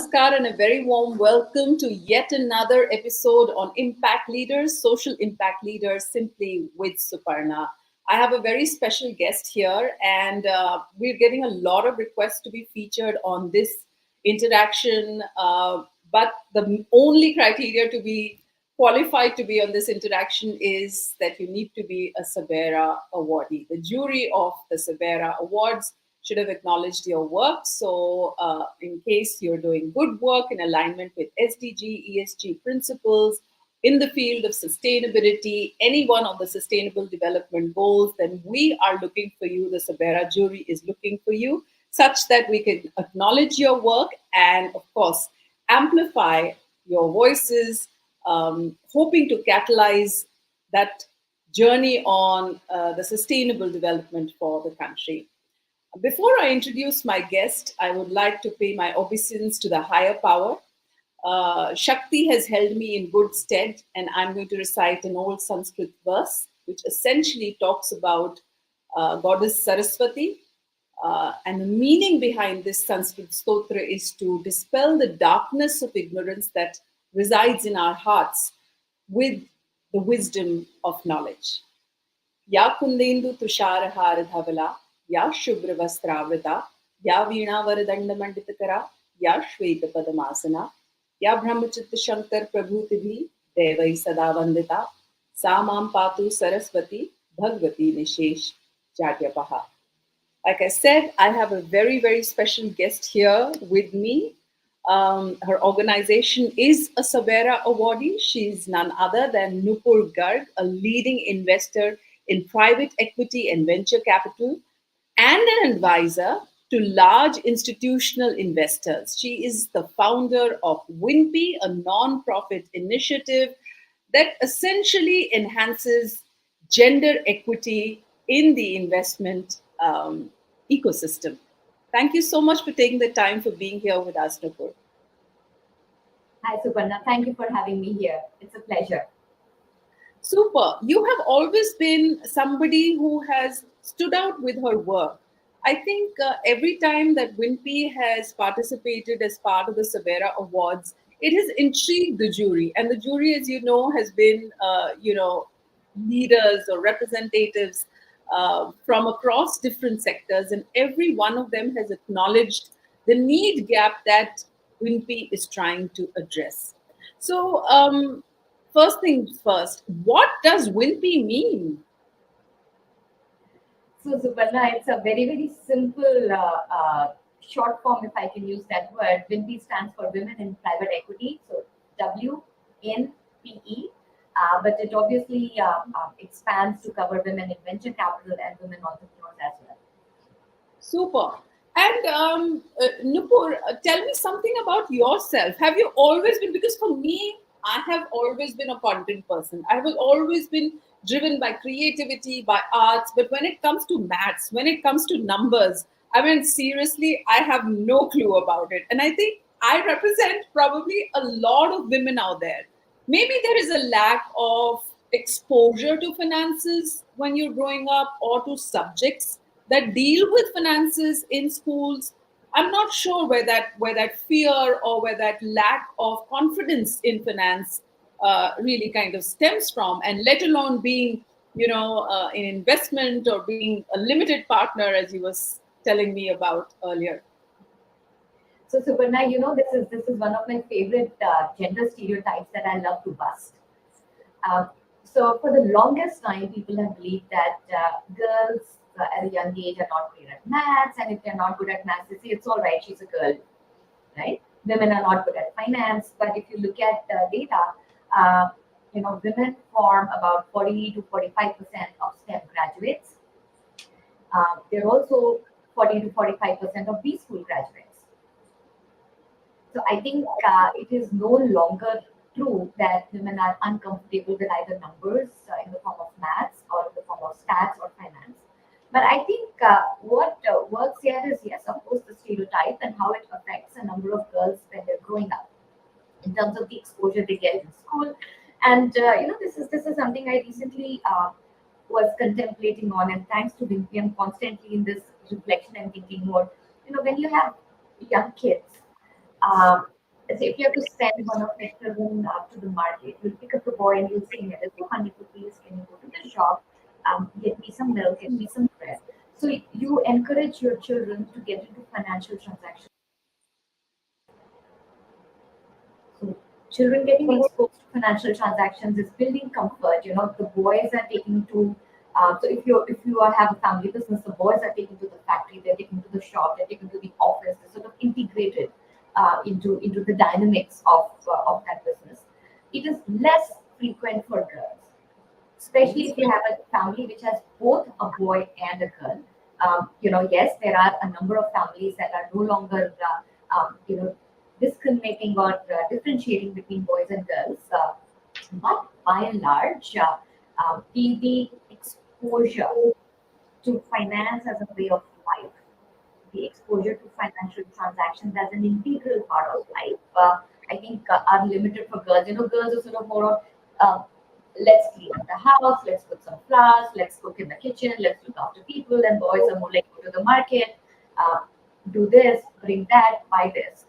Namaskar and a very warm welcome to yet another episode on Impact Leaders, Social Impact Leaders, Simply with Suparnaa. I have a very special guest here, and we're getting a lot of requests to be featured on this interaction. But the only criteria to be qualified to be on this interaction is that you need to be a SABERA awardee. The jury of the SABERA Awards should have acknowledged your work. So, in case you're doing good work in alignment with SDG, ESG principles in the field of sustainability, any one of the sustainable development goals, then we are looking for you. The SABERA jury is looking for you, such that we can acknowledge your work and, of course, amplify your voices, hoping to catalyze that journey on the sustainable development for the country. Before I introduce my guest, I would like to pay my obeisance to the higher power. Shakti has held me in good stead, and I'm going to recite an old Sanskrit verse, which essentially talks about Goddess Saraswati. And the meaning behind this Sanskrit stotra is to dispel the darkness of ignorance that resides in our hearts with the wisdom of knowledge. Ya kundendu tushara dhavala, ya shubhra vastravrita, ya veena varadanda manditakara, ya shweta padamasana, या ब्रह्मचित्त शंकर प्रभुतिभि देवै सदा वंदिता सा मां पातु Saraswati Bhagwati निशेष जाड्यपहा. Like I said, I have a very, very special guest here with me. Her organization is a SABERA awardee. She's none other than Nupur Garg, a leading investor in private equity and venture capital, and an advisor to large institutional investors. She is the founder of WinPe, a non-profit initiative that essentially enhances gender equity in the investment ecosystem. Thank you so much for taking the time for being here with us, Nupur. Hi, Suparna. Thank you for having me here. It's a pleasure. Super. You have always been somebody who has stood out with her work. I think every time that WinPe has participated as part of the SABERA Awards, it has intrigued the jury. And the jury, as you know, has been, leaders or representatives from across different sectors. And every one of them has acknowledged the need gap that WinPe is trying to address. So, first things first, what does WinPe mean? So, Suparna, it's a very, very simple short form, if I can use that word. WinPe stands for Women in Private Equity, so WNPE. But it obviously expands to cover women in venture capital and women entrepreneurs as well. Super. And Nupur, tell me something about yourself. Have you always been, because for me, I have always been a content person. I have always been driven by creativity, by arts. But when it comes to maths, when it comes to numbers, I mean, seriously, I have no clue about it. And I think I represent probably a lot of women out there. Maybe there is a lack of exposure to finances when you're growing up, or to subjects that deal with finances in schools. I'm not sure where that fear or where that lack of confidence in finance really kind of stems from, and let alone being, in investment or being a limited partner, as you was telling me about earlier. So, Suparna, this is one of my favorite gender stereotypes that I love to bust. So, for the longest time, people have believed that girls at a young age are not great at maths, and if they're not good at maths, they say it's all right, she's a girl, right? Women are not good at finance, but if you look at data, women form about 40 to 45% of STEM graduates. They're also 40 to 45% of B school graduates. So I think it is no longer true that women are uncomfortable with either numbers in the form of maths or in the form of stats or finance. But I think what works here is, yes, of course, the stereotype and how it affects a number of girls when they're growing up in terms of the exposure they get in school. And this is something I recently was contemplating on, and thanks to WinPe, I'm constantly in this reflection and thinking mode. When you have young kids, Um, so if you have to send one of your children to the market, you'll pick up the boy and you'll say, "Here is 200 rupees. Can you go to the shop, get me some milk, get me some bread?" So you encourage your children to get into financial transactions. So children getting exposed to financial transactions is building comfort. You know, the boys are taking to. So if you have a family business, the boys are taken to the factory, they're taken to the shop, they're taken to the office. They're sort of integrated into the dynamics of that business. It is less frequent for girls, especially if you have a family which has both a boy and a girl. Yes, there are a number of families that are no longer, discriminating or differentiating between boys and girls. But by and large, the exposure to finance as a way of life, the exposure to financial transactions as an integral part of life, I think are limited for girls. You know, girls are sort of more of uh, let's clean up the house, let's put some flowers, let's cook in the kitchen, let's look after people, and boys are more like go to the market, uh, do this, bring that, buy this.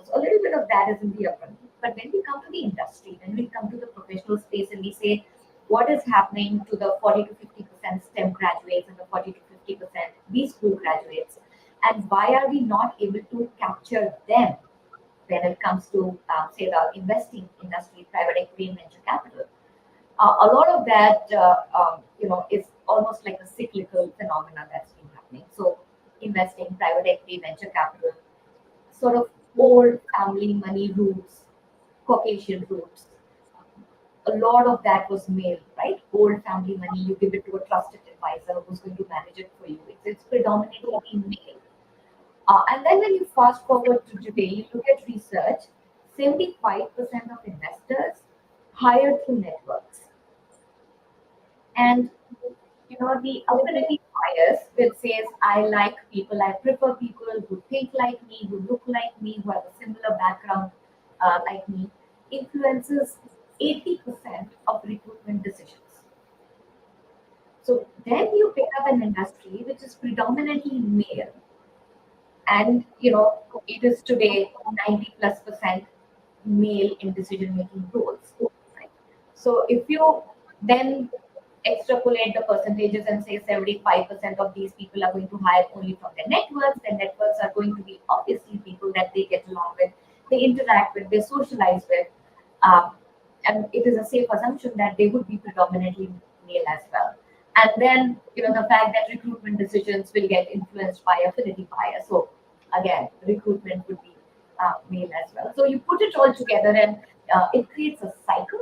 So a little bit of that is in the upbringing. But when we come to the industry, when we come to the professional space and we say, what is happening to the 40 to 50% STEM graduates and the 40 to 50% B school graduates, and why are we not able to capture them when it comes to, say, the investing industry, private equity, and venture capital? A lot of that, is almost like a cyclical phenomena that's been happening. So, investing, private equity, venture capital, sort of old family money roots, Caucasian roots. A lot of that was male, right? Old family money, you give it to a trusted advisor who's going to manage it for you. It's predominantly male. And then when you fast forward to today, you look at research, 75% of investors hired through networks. And the affinity bias, which says I like people, I prefer people who think like me, who look like me, who have a similar background like me, influences 80% of recruitment decisions. So then you pick up an industry which is predominantly male, and it is today 90 plus percent male in decision making roles, right? So if you then extrapolate the percentages and say 75% of these people are going to hire only from their networks, then networks are going to be obviously people that they get along with, they interact with, they socialize with, um, and it is a safe assumption that they would be predominantly male as well. And then the fact that recruitment decisions will get influenced by affinity bias. So again, recruitment would be male as well. So you put it all together, and it creates a cycle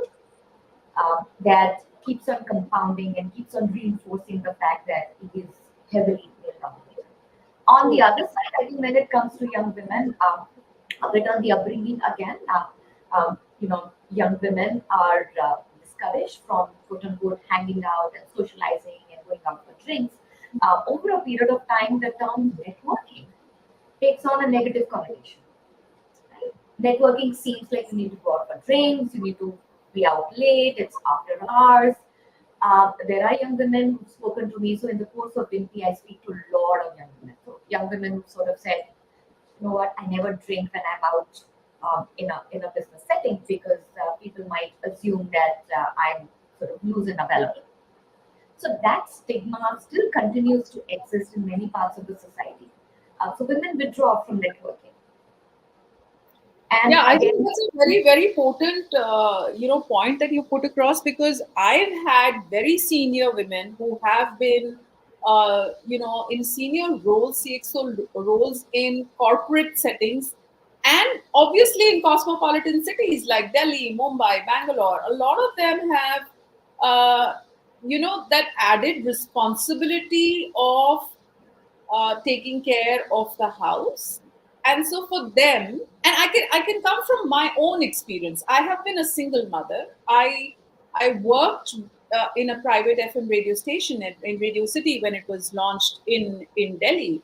that keeps on compounding and keeps on reinforcing the fact that it is heavily male dominated. On the other side, I think when it comes to young women, a bit on the upbringing again, young women are discouraged from quote unquote hanging out and socializing and going out for drinks. Over a period of time, the term networking takes on a negative connotation. Right? Networking seems like you need to go out for drinks, you need to be out late, it's after hours. There are young women who've spoken to me. So, in the course of WinPe, I speak to a lot of young women. So, young women who sort of said, you know what, I never drink when I'm out in a business setting because people might assume that I'm sort of loose and available. So, that stigma still continues to exist in many parts of the society. So, women withdraw from networking. And Yeah, I think again, that's a very, very potent, point that you put across, because I've had very senior women who have been, in senior roles, CXO roles in corporate settings, and obviously in cosmopolitan cities like Delhi, Mumbai, Bangalore. A lot of them have, that added responsibility of taking care of the house. And so for them, and I can come from my own experience. I have been a single mother. I worked in a private FM radio station in Radio City when it was launched in Delhi.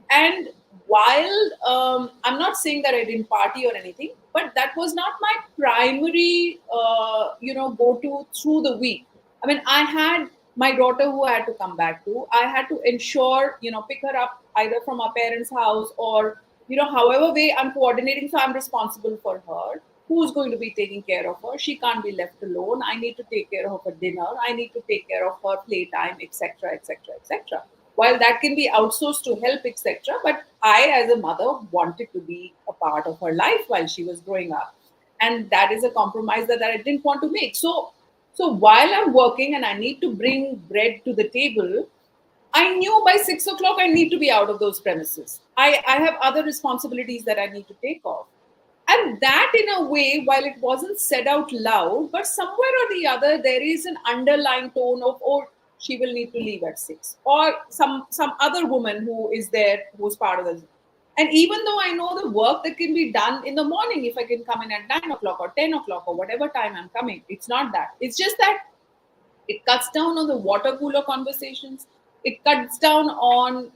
And while I'm not saying that I didn't party or anything, but that was not my primary, go to through the week. I mean, I had my daughter who I had to come back to. I had to ensure, pick her up either from our parents' house or, however way I'm coordinating, so I'm responsible for her. Who's going to be taking care of her? She can't be left alone. I need to take care of her dinner. I need to take care of her playtime, etc., etc., etc. While that can be outsourced to help, etc., but I, as a mother, wanted to be a part of her life while she was growing up, and that is a compromise that I didn't want to make. So while I'm working and I need to bring bread to the table, I knew by 6 o'clock I need to be out of those premises. I have other responsibilities that I need to take off. And that, in a way, while it wasn't said out loud, but somewhere or the other, there is an underlying tone of, oh, she will need to leave at 6. Or some other woman who is there, who's part of this. And even though I know the work that can be done in the morning, if I can come in at 9 o'clock or 10 o'clock or whatever time I'm coming, it's not that. It's just that it cuts down on the water cooler conversations. It cuts down on,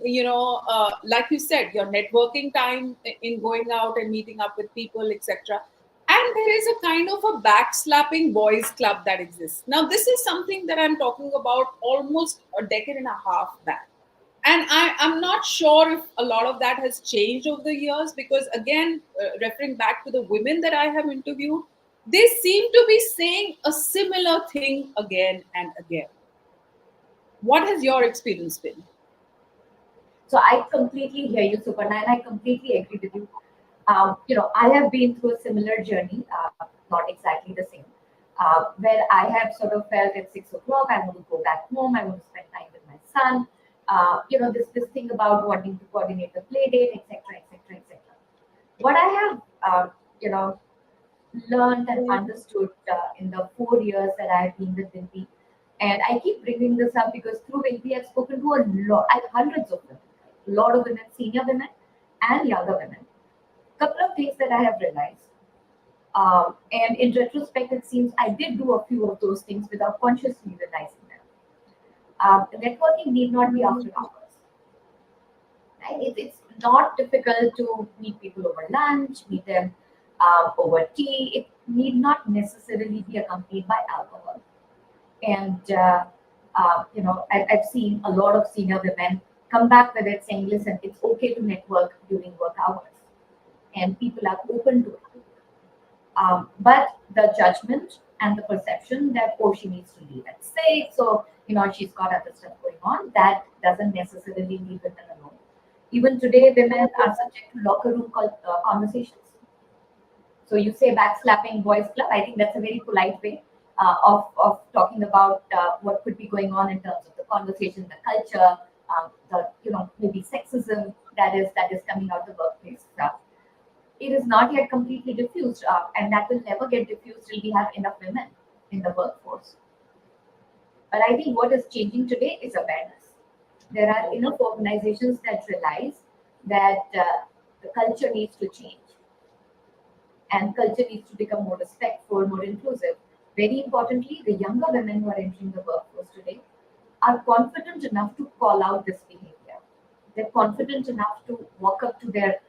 like you said, your networking time in going out and meeting up with people, etc. And there is a kind of a backslapping boys club that exists. Now, this is something that I'm talking about almost a decade and a half back. And I'm not sure if a lot of that has changed over the years, because, again, referring back to the women that I have interviewed, they seem to be saying a similar thing again and again. What has your experience been? So I completely hear you, Suparna, and I completely agree with you. I have been through a similar journey, not exactly the same, where I have sort of felt at 6 o'clock, I want to go back home, I want to spend time with my son. This thing about wanting to coordinate the play date, etc., etc., etc. What I have, learned and understood in the 4 years that I've been with WinPe, and I keep bringing this up because through WinPe I've spoken to a lot, hundreds of women, a lot of women, senior women and younger women. Couple of things that I have realized. And in retrospect, it seems I did do a few of those things without consciously realizing them. Networking need not be after hours. Right? It's not difficult to meet people over lunch, meet them over tea. It need not necessarily be accompanied by alcohol. And I've seen a lot of senior women come back with it saying, "Listen, it's okay to network during work hours," and people are open to it. But the judgment and the perception that, oh, she needs to leave at 6, so she's got other stuff going on, that doesn't necessarily leave women alone. Even today, women are subject to locker room conversations. So you say backslapping boys club. I think that's a very polite way of talking about what could be going on in terms of the conversation, the culture, the maybe sexism that is coming out the workplace stuff. It is not yet completely diffused, and that will never get diffused till we have enough women in the workforce. But I think what is changing today is awareness. There are enough organizations that realize that the culture needs to change, and culture needs to become more respectful, more inclusive. Very importantly, the younger women who are entering the workforce today are confident enough to call out this behavior. They're confident enough to walk up to their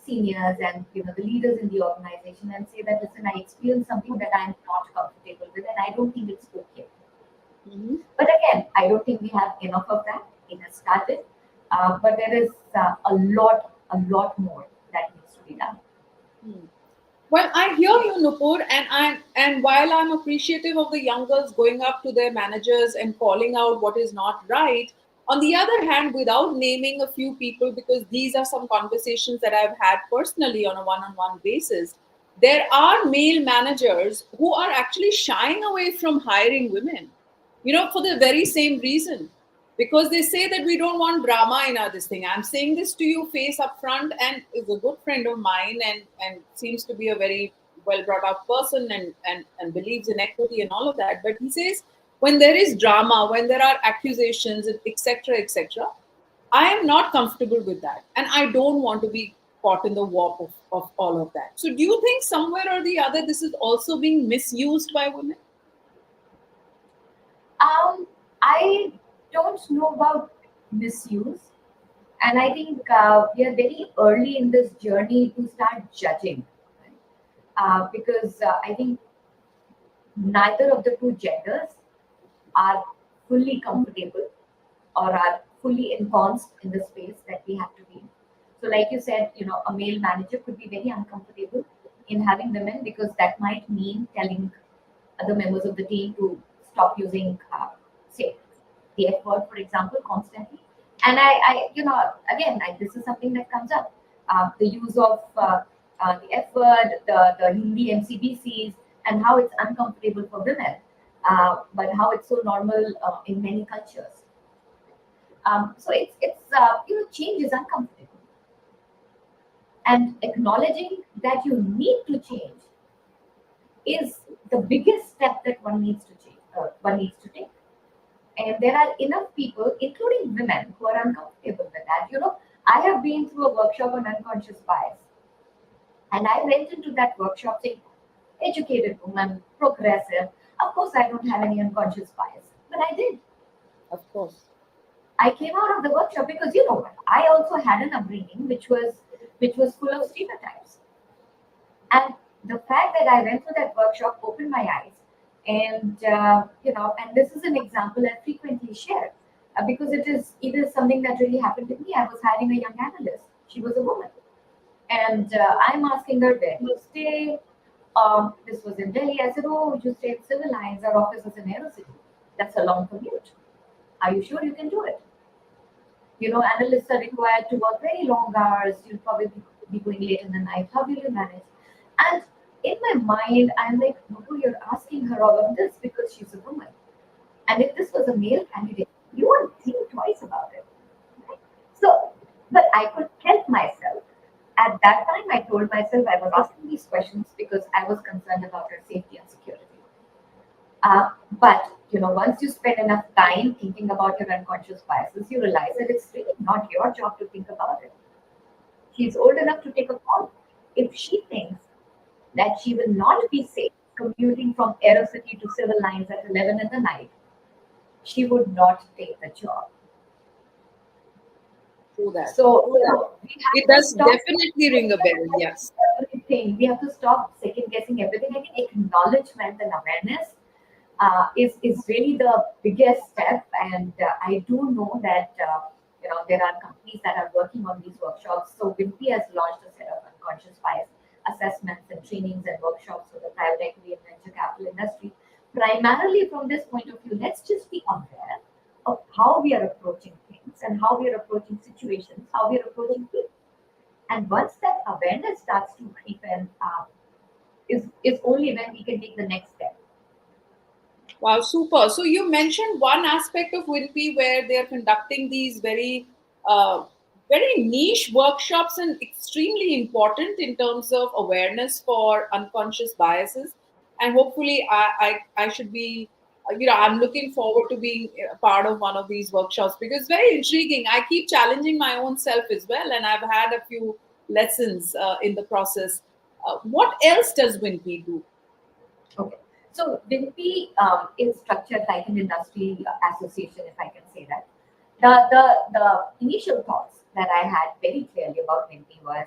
seniors and the leaders in the organization and say that, listen, I experienced something that I'm not comfortable with, and I don't think it's okay. Mm-hmm. But again, I don't think we have enough of that. It has started, but there is a lot more that needs to be done. Hmm. Well, I hear you, Nupur, and while I'm appreciative of the youngers going up to their managers and calling out what is not right, on the other hand, without naming a few people, because these are some conversations that I've had personally on a one-on-one basis, there are male managers who are actually shying away from hiring women, for the very same reason, because they say that we don't want drama in our this thing. I'm saying this to you face up front, and is a good friend of mine, and seems to be a very well brought up person, and believes in equity and all of that. But he says, when there is drama, when there are accusations, etc., etc., I am not comfortable with that, and I don't want to be caught in the warp of all of that. So do you think somewhere or the other this is also being misused by women? I don't know about misuse, and I think we are very early in this journey to start judging, right? Because I think neither of the two genders are fully comfortable or are fully ensconced in the space that we have to be in. So, like you said, a male manager could be very uncomfortable in having women because that might mean telling other members of the team to stop using, say, the F word, for example, constantly. And again, this is something that comes up. The use of the F word, the Hindi MCBCs, and how it's uncomfortable for women, but how it's so normal in many cultures. So change is uncomfortable, and acknowledging that you need to change is the biggest step that one needs to change. One needs to take. And there are enough people, including women, who are uncomfortable with that. I have been through a workshop on unconscious bias, and I went into that workshop saying, educated woman, progressive. Of course, I don't have any unconscious bias, but I did. Of course. I came out of the workshop because you know what? I also had an upbringing which was full of stereotypes. And the fact that I went through that workshop opened my eyes. And and this is an example I frequently share because it is something that really happened to me. I was hiring a young analyst. She was a woman, and I'm asking her where do you stay. This was in Delhi. I said, "Oh, you stay in Civil Lines. Our office is in Aerocity. That's a long commute. Are you sure you can do it?" Analysts are required to work very long hours. You'll probably be going late in the night. How will you manage? And in my mind, I'm like, no, you're asking her all of this because she's a woman. And if this was a male candidate, you won't think twice about it. Right? So, but I could help myself. At that time, I told myself I was asking these questions because I was concerned about her safety and security. But once you spend enough time thinking about your unconscious biases, you realize that it's really not your job to think about it. She's old enough to take a call. If she thinks that she will not be safe commuting from Aerocity to Civil Lines at 11 in the night, she would not take the job. True that. So True that. we It have to does stop definitely ring a bell. Yes. everything. We have to stop second guessing everything. I think acknowledgement and awareness is really the biggest step. And I do know that there are companies that are working on these workshops. So WinPe has launched a set of unconscious bias assessments and trainings and workshops for the private equity and venture capital industry. Primarily from this point of view, let's just be aware of how we are approaching things and how we are approaching situations, how we are approaching people. And once that awareness starts to creep in, is only when we can take the next step. Wow, super. So you mentioned one aspect of WinPe where they're conducting these uh, very niche workshops and extremely important in terms of awareness for unconscious biases. And hopefully, I should be, I'm looking forward to being a part of one of these workshops because it's very intriguing. I keep challenging my own self as well, and I've had a few lessons in the process. What else does WinPe do? Okay. So WinPe is structured like an industry association, if I can say that. The initial thoughts that I had very clearly about WinPe was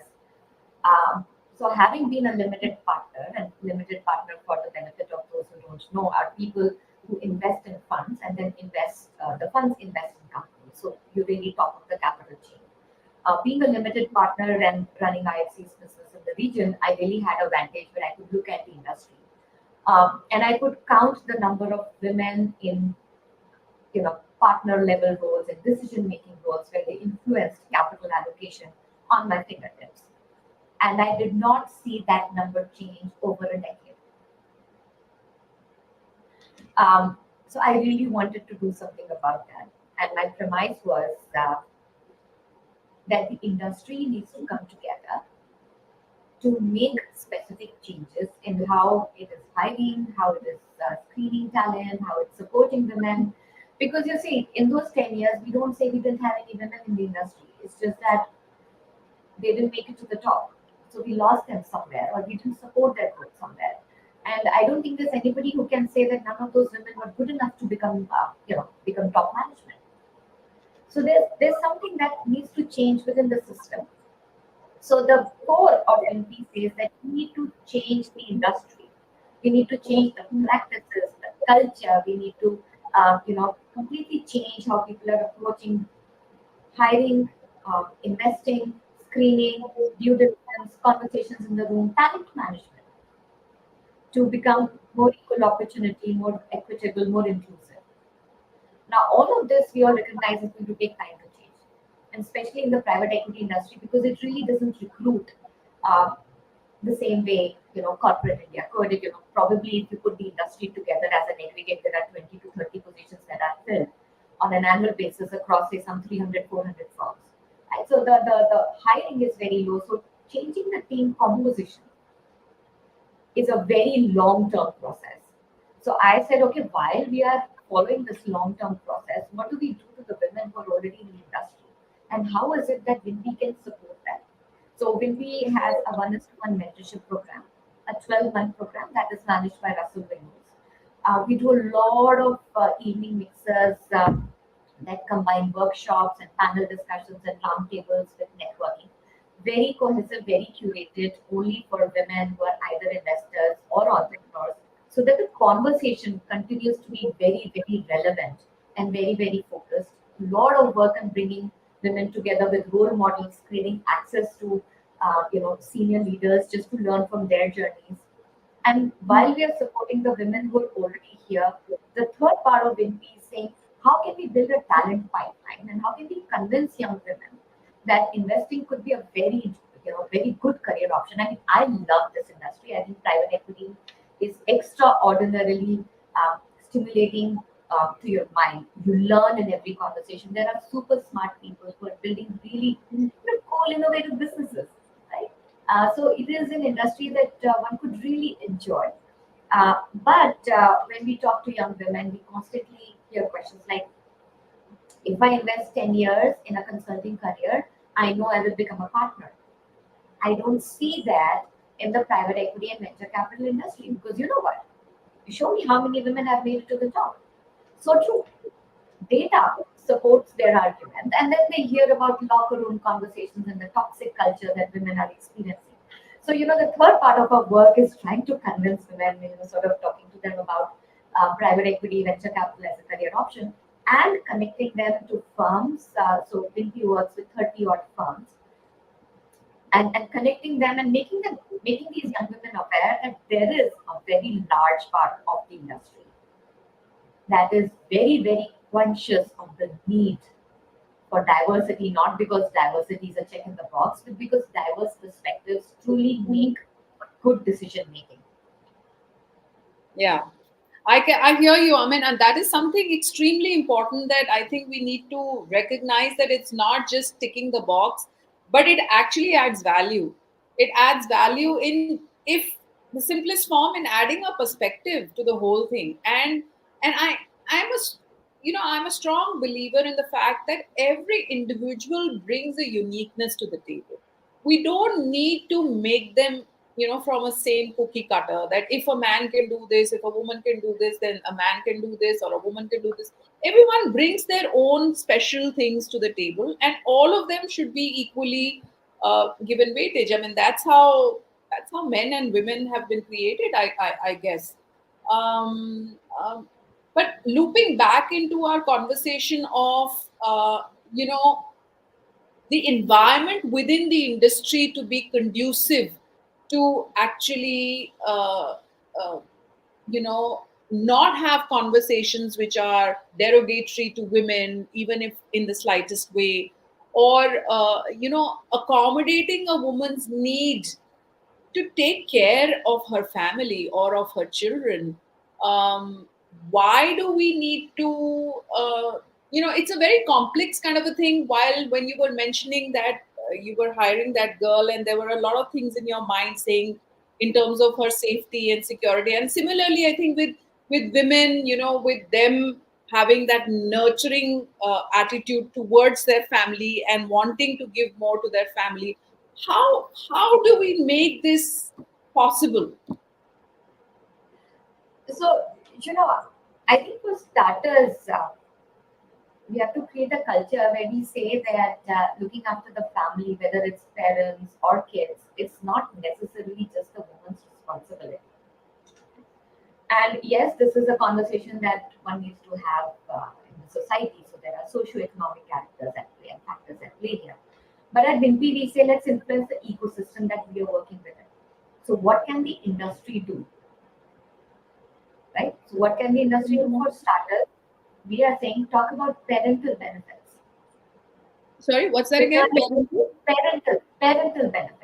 so having been a limited partner, and limited partner for the benefit of those who don't know are people who invest in funds and then the funds invest in companies. So you really top of the capital chain. Being a limited partner and running IFC's business in the region, I really had a vantage where I could look at the industry. And I could count the number of women in, partner level roles and decision making roles where they influenced capital allocation on my fingertips. And I did not see that number change over a decade. So I really wanted to do something about that. And my premise was that the industry needs to come together to make specific changes in how it is hiring, how it is screening talent, how it's supporting women. Because you see, in those 10 years, we don't say we didn't have any women in the industry. It's just that they didn't make it to the top. So we lost them somewhere, or we didn't support their growth somewhere. And I don't think there's anybody who can say that none of those women were good enough to become top management. So there's something that needs to change within the system. So the core of NP says that we need to change the industry. We need to change the practices, the culture. We need to, completely change how people are approaching hiring, investing, screening, due diligence, conversations in the room, talent management to become more equal opportunity, more equitable, more inclusive. Now, all of this we all recognize is going to take time to change, and especially in the private equity industry because it really doesn't recruit uh, the same way corporate India could. Probably if you put the industry together as an aggregate, there are 20 to 30 positions that are filled on an annual basis across say some 300, 400 firms. Right? So the hiring is very low. So changing the team composition is a very long-term process. So I said, okay, while we are following this long-term process, what do we do to the women who are already in the industry? And how is it that WinPe can support that? So WinPe has a 1:1 mentorship program, a 12-month program that is managed by Russell Reynolds. We do a lot of evening mixers that combine workshops and panel discussions and roundtables with networking. Very cohesive, very curated, only for women who are either investors or entrepreneurs, so that the conversation continues to be very, very relevant and very, very focused. A lot of work on bringing women together with role models, creating access to senior leaders just to learn from their journeys. And while we are supporting the women who are already here, the third part of WinPe is saying, how can we build a talent pipeline and how can we convince young women that investing could be a very good career option. I mean, I love this industry. I think private equity is extraordinarily stimulating to your mind. You learn in every conversation. There are super smart people who are building really cool, innovative businesses, right? So it is an industry that one could really enjoy. But when we talk to young women, we constantly hear questions like, if I invest 10 years in a consulting career, I know I will become a partner. I don't see that in the private equity and venture capital industry because you know what? Show me how many women have made it to the top. So true. Data supports their argument. And then they hear about locker room conversations and the toxic culture that women are experiencing. So, the third part of our work is trying to convince women, sort of talking to them about private equity, venture capital as a career option, and connecting them to firms. So, WinPe works with 30 odd firms, and connecting them and making these young women aware that there is a very large part of the industry that is very, very conscious of the need for diversity, not because diversity is a check in the box, but because diverse perspectives truly make good decision making. Yeah. I hear you, Amin, and that is something extremely important that I think we need to recognize that it's not just ticking the box, but it actually adds value. It adds value in, if the simplest form, in adding a perspective to the whole thing. And I'm I'm a strong believer in the fact that every individual brings a uniqueness to the table. We don't need to make them from a same cookie cutter, that if a man can do this, if a woman can do this, then a man can do this, or a woman can do this. Everyone brings their own special things to the table, and all of them should be equally given weightage. I mean, that's how men and women have been created, I guess. um, um, but looping back into our conversation of you know the environment within the industry to be conducive to actually not have conversations which are derogatory to women, even if in the slightest way, or accommodating a woman's need to take care of her family or of her children. um, why do we need to it's a very complex kind of a thing. While when you were mentioning that you were hiring that girl, and there were a lot of things in your mind saying in terms of her safety and security, and similarly I think with women, with them having that nurturing attitude towards their family and wanting to give more to their family, how do we make this possible? So, I think for starters, we have to create a culture where we say that looking after the family, whether it's parents or kids, it's not necessarily just a woman's responsibility. And yes, this is a conversation that one needs to have in the society. So there are socio-economic characters at play and factors at play here. But at WinPe, we say let's influence the ecosystem that we are working within. So what can the industry do, right? So what can the industry do? For starters, we are saying talk about parental benefits. Sorry, what's that again? Because parental benefits.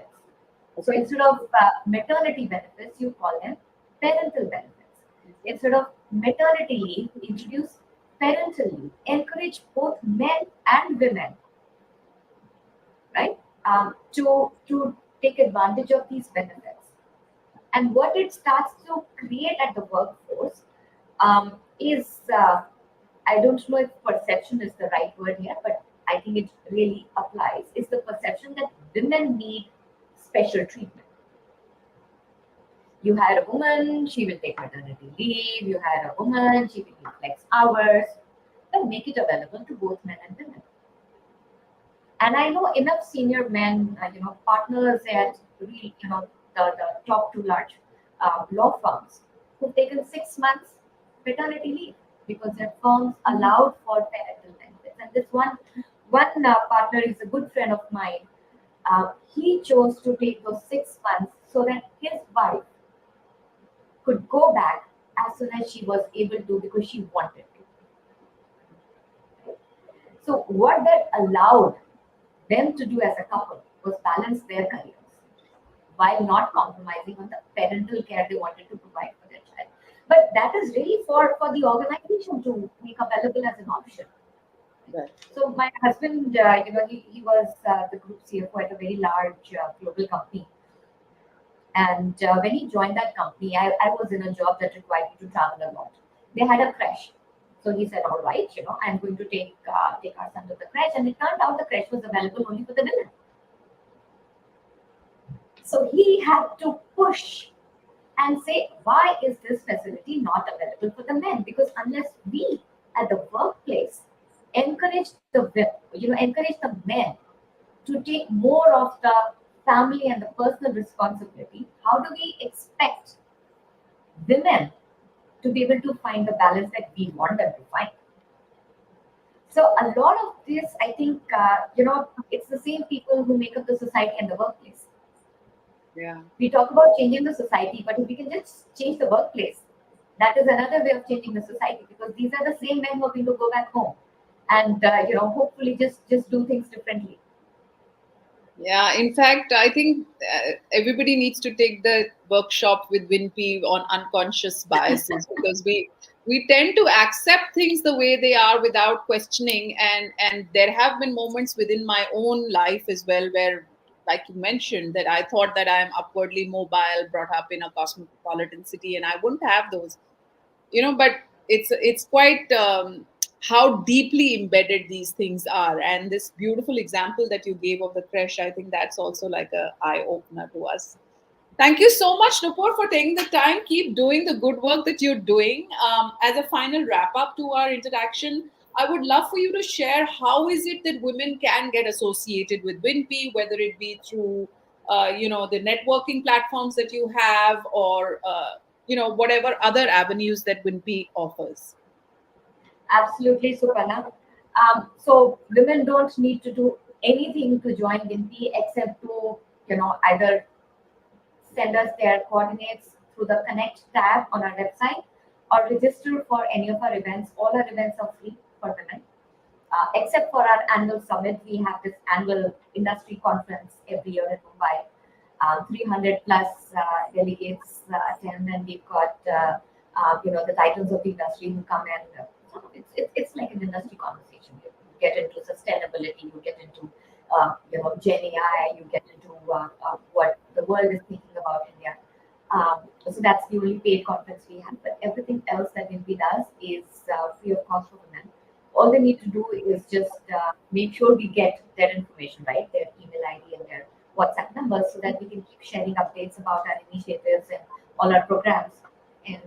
So Okay. instead of maternity benefits, you call them parental benefits. Instead of maternity leave, introduce parental leave. Encourage both men and women, right, to take advantage of these benefits. And what it starts to create at the workforce is, I don't know if perception is the right word here, but I think it really applies, is the perception that women need special treatment. You hire a woman, she will take maternity leave. You hire a woman, she will give flex hours. Then make it available to both men and women. And I know enough senior men, partners at really, the top two large law firms who've taken 6 months paternity leave because their firms allowed for parental benefits. And this one partner is a good friend of mine. He chose to take those 6 months so that his wife could go back as soon as she was able to because she wanted to. So what that allowed them to do as a couple was balance their careers while not compromising on the parental care they wanted to provide for their child. But that is really for the organization to make available as an option. Right. So my husband, he was the group CFO at a very large global company. And when he joined that company, I was in a job that required me to travel a lot. They had a crash. So he said, all right, I'm going to take our son to the crash. And it turned out the crash was available only for the women. So he had to push and say, why is this facility not available for the men? Because unless we at the workplace encourage the men to take more of the family and the personal responsibility, how do we expect women to be able to find the balance that we want them to find? So a lot of this, I think, it's the same people who make up the society and the workplace. Yeah. We talk about changing the society, but if we can just change the workplace, that is another way of changing the society, because these are the same men who are going to go back home and hopefully just do things differently. Yeah, in fact, I think everybody needs to take the workshop with WinPe on unconscious biases, because we tend to accept things the way they are without questioning, and there have been moments within my own life as well where, like you mentioned, that I thought that I am upwardly mobile, brought up in a cosmopolitan city, and I wouldn't have those, but it's quite how deeply embedded these things are. And this beautiful example that you gave of the crash, I think that's also like a eye opener to us. Thank you so much, Nupur, for taking the time. Keep doing the good work that you're doing. As a final wrap up to our interaction, I would love for you to share how is it that women can get associated with WinPe, whether it be through the networking platforms that you have, or whatever other avenues that WinPe offers. Absolutely, Suparna. So women don't need to do anything to join WinPe except to, either send us their coordinates through the Connect tab on our website or register for any of our events. All our events are free for women. Except for our annual summit, we have this annual industry conference every year in Mumbai. 300 plus delegates attend, and we've got the titans of the industry who come and it's like an industry conversation. You get into sustainability, you get into Gen AI, you get into what the world is thinking about India. So that's the only paid conference we have. But everything else that WinPe does is free of cost for women. All they need to do is just make sure we get their information, right? Their email ID and their WhatsApp numbers, so that we can keep sharing updates about our initiatives and all our programs. And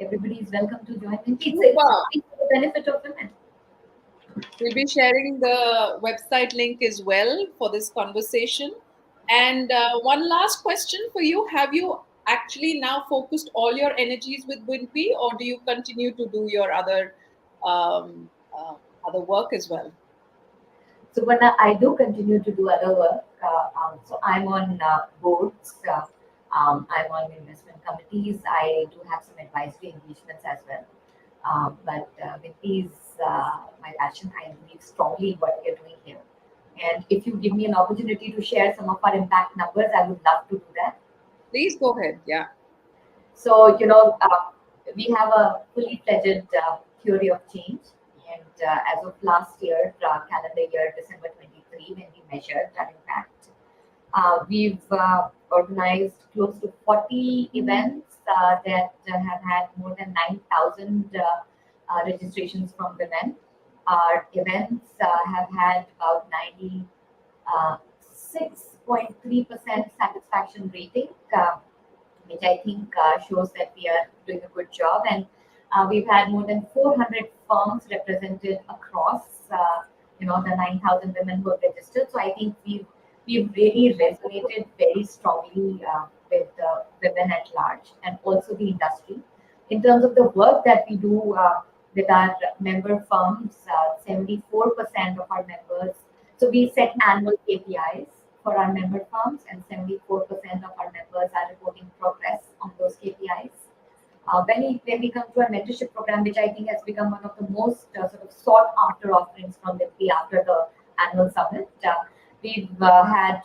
everybody is welcome to join WinPe. It's for the benefit of women. We'll be sharing the website link as well for this conversation. And one last question for you. Have you actually now focused all your energies with WinPe, or do you continue to do your um, other work as well? So when I do continue to do other work, so I'm on boards, I'm on investment committees. I do have some advisory engagements as well. But with these, my passion, I believe strongly in what we're doing here. And if you give me an opportunity to share some of our impact numbers, I would love to do that. Please go ahead. Yeah. So, we have a fully fledged theory of change. And as of last year, calendar year, December 23, when we measured our impact, we've organized close to 40 events that have had more than 9,000 registrations from women. Our events have had about 96.3% satisfaction rating, which I think shows that we are doing a good job. And we've had more than 400 firms represented across, the 9,000 women who have registered. So I think we've really resonated very strongly with the women at large and also the industry. In terms of the work that we do with our member firms, 74% of our members, so we set annual KPIs for our member firms, and 74% of our members are reporting progress on those KPIs. When we come to our mentorship program, which I think has become one of the most sort of sought after offerings from WinPe after the annual summit, we've had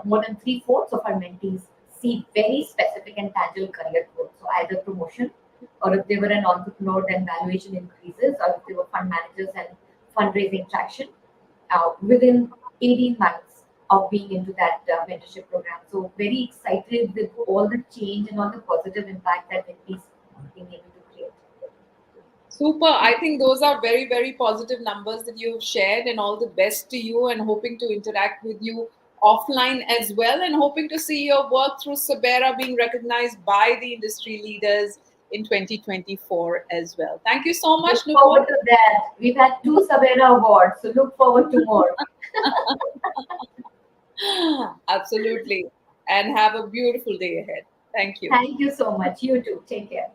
more than three-fourths of our mentees see very specific and tangible career growth. So either promotion, or if they were an entrepreneur, then valuation increases, or if they were fund managers and fundraising traction within 18 months of being into that mentorship program. So very excited with all the change and all the positive impact that WinPe is being able to create. Super. I think those are very, very positive numbers that you've shared, and all the best to you, and hoping to interact with you offline as well, and hoping to see your work through SABERA being recognized by the industry leaders in 2024 as well. Thank you so much, Look Nupur. forward to that. We've had 2 SABERA awards, so look forward to more. Absolutely. And have a beautiful day ahead. Thank you. Thank you so much. You too. Take care.